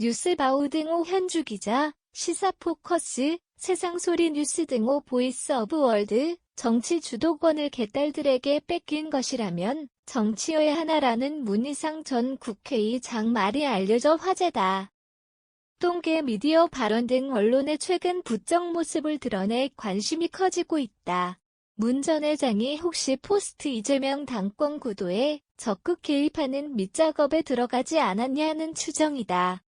뉴스바우 등호 현주 기자, 시사포커스, 세상소리 뉴스 등호 보이스 오브 월드, 정치 주도권을 개딸들에게 뺏긴 것이라면 정치의 하나라는 문희상 전 국회의장 말이 알려져 화제다. 똥개 미디어 발언 등 언론의 최근 부쩍 모습을 드러내 관심이 커지고 있다. 문 전 회장이 혹시 포스트 이재명 당권 구도에 적극 개입하는 밑작업에 들어가지 않았냐는 추정이다.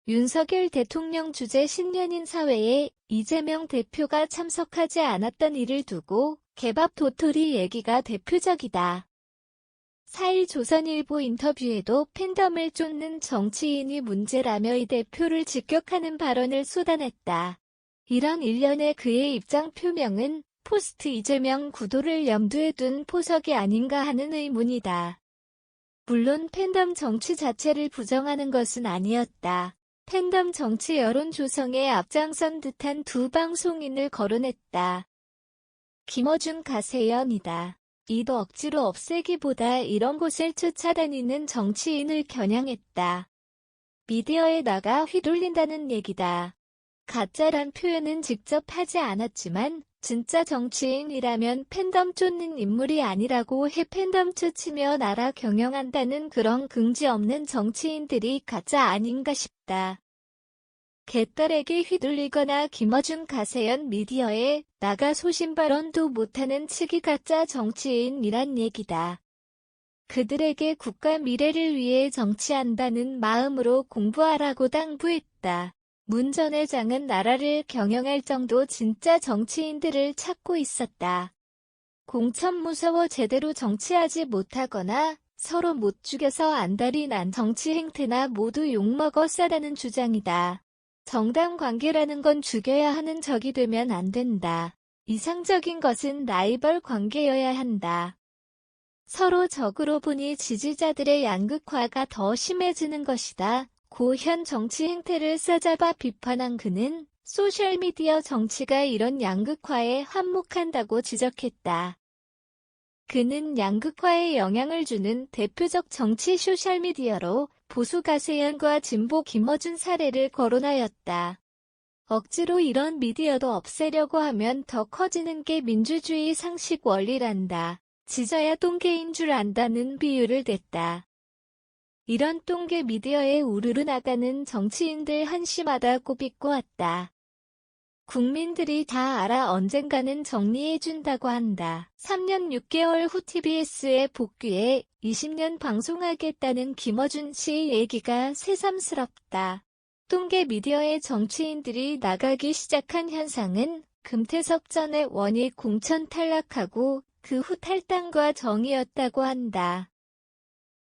윤석열 대통령 주재 신년인 사회에 이재명 대표가 참석하지 않았던 일을 두고 개밥 도토리 얘기가 대표적이다. 4일 조선일보 인터뷰에도 팬덤을 쫓는 정치인이 문제라며 이 대표를 직격하는 발언을 쏟아냈다. 이런 일련의 그의 입장 표명은 포스트 이재명 구도를 염두에 둔 포석이 아닌가 하는 의문이다. 물론 팬덤 정치 자체를 부정하는 것은 아니었다. 팬덤 정치 여론 조성에 앞장선 듯한 두 방송인을 거론했다. 김어준 가세연이다. 이도 억지로 없애기보다 이런 곳을 쫓아다니는 정치인을 겨냥했다. 미디어에 나가 휘둘린다는 얘기다. 가짜란 표현은 직접 하지 않았지만 진짜 정치인이라면 팬덤 쫓는 인물이 아니라고 해 팬덤 쫓으며 나라 경영한다는 그런 긍지 없는 정치인들이 가짜 아닌가 싶다. 개딸에게 휘둘리거나 김어준 가세연 미디어에 나가 소신 발언도 못하는 측이 가짜 정치인이란 얘기다. 그들에게 국가 미래를 위해 정치한다는 마음으로 공부하라고 당부했다. 문 전 회장은 나라를 경영할 정도 진짜 정치인들을 찾고 있었다. 공천 무서워 제대로 정치하지 못하거나 서로 못 죽여서 안달이 난 정치 행태나 모두 욕먹어 싸다는 주장이다. 정당 관계라는 건 죽여야 하는 적이 되면 안 된다. 이상적인 것은 라이벌 관계여야 한다. 서로 적으로 보니 지지자들의 양극화가 더 심해지는 것이다. 고 현 정치 행태를 싸잡아 비판한 그는 소셜미디어 정치가 이런 양극화에 한몫한다고 지적했다. 그는 양극화에 영향을 주는 대표적 정치 소셜미디어로 보수 가세연과 진보 김어준 사례를 거론하였다. 억지로 이런 미디어도 없애려고 하면 더 커지는 게 민주주의 상식 원리란다. 지져야 똥개인 줄 안다는 비유를 댔다. 이런 똥개 미디어에 우르르 나가는 정치인들 한심하다 꼬비꼬 왔다. 국민들이 다 알아 언젠가는 정리해준다고 한다. 3년 6개월 후 TBS에 복귀해 20년 방송하겠다는 김어준 씨 얘기가 새삼스럽다. 똥개 미디어의 정치인들이 나가기 시작한 현상은 금태섭 전의 원익 공천 탈락하고 그 후 탈당과 정이었다고 한다.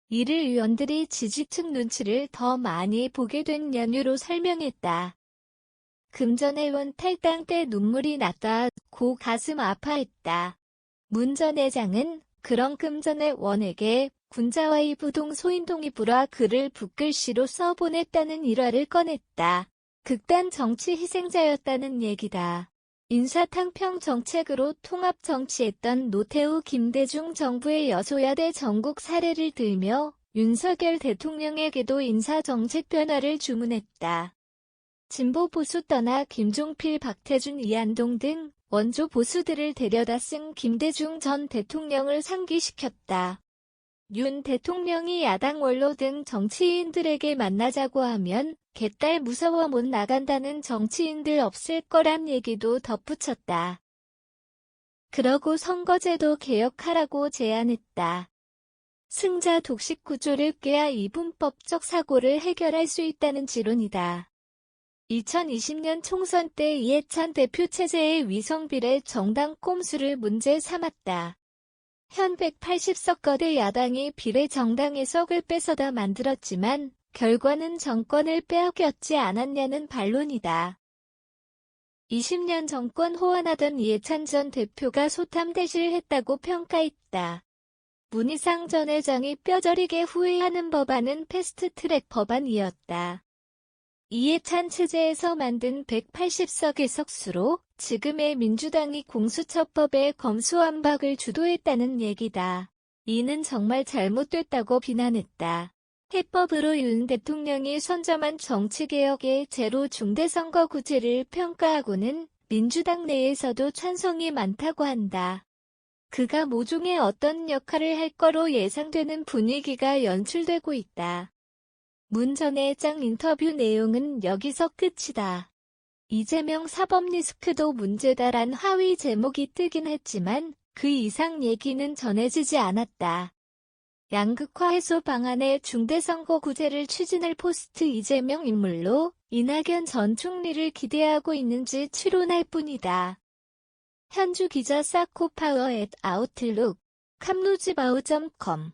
이를 의원들이 지지층 눈치를 더 많이 보게 된 연유로 설명했다. 금 전 의원 탈당 때 눈물이 났다. 고 가슴 아파했다. 문 전 회장은 그런 금 전 의원에게 군자와의 부동 소인동이불화 글을 붓글씨로 써보냈다는 일화를 꺼냈다. 극단 정치 희생자였다는 얘기다. 인사탕평 정책으로 통합 정치했던 노태우 김대중 정부의 여소야대 전국 사례를 들며 윤석열 대통령에게도 인사정책 변화를 주문했다. 진보 보수 떠나 김종필, 박태준, 이한동 등 원조 보수들을 데려다 쓴 김대중 전 대통령을 상기시켰다. 윤 대통령이 야당 원로 등 정치인들에게 만나자고 하면 개딸 무서워 못 나간다는 정치인들 없을 거란 얘기도 덧붙였다. 그러고 선거제도 개혁하라고 제안했다. 승자 독식 구조를 깨야 이분법적 사고를 해결할 수 있다는 지론이다. 2020년 총선 때 이해찬 대표 체제의 위성비례 정당 꼼수를 문제 삼았다. 현 180석 거대 야당이 비례 정당의 석을 뺏어다 만들었지만 결과는 정권을 빼앗겼지 않았냐는 반론이다. 20년 정권 호언하던 이해찬 전 대표가 소탐대실했다고 평가했다. 문희상 전 회장이 뼈저리게 후회하는 법안은 패스트트랙 법안이었다. 이해찬 체제에서 만든 180석의 석수로 지금의 민주당이 공수처법의 검수완박을 주도했다는 얘기다. 이는 정말 잘못됐다고 비난했다. 해법으로 윤 대통령이 선점한 정치개혁의 제로 중대선거구제를 평가하고는 민주당 내에서도 찬성이 많다고 한다. 그가 모종의 어떤 역할을 할 거로 예상되는 분위기가 연출되고 있다. 문 전 회장 인터뷰 내용은 여기서 끝이다. 이재명 사법 리스크도 문제다란 하위 제목이 뜨긴 했지만 그 이상 얘기는 전해지지 않았다. 양극화 해소 방안의 중대선거구제를 추진할 포스트 이재명 인물로 이낙연 전 총리를 기대하고 있는지 추론할 뿐이다. 현주 기자 사코파워 @아웃룩, 캄루즈바우.com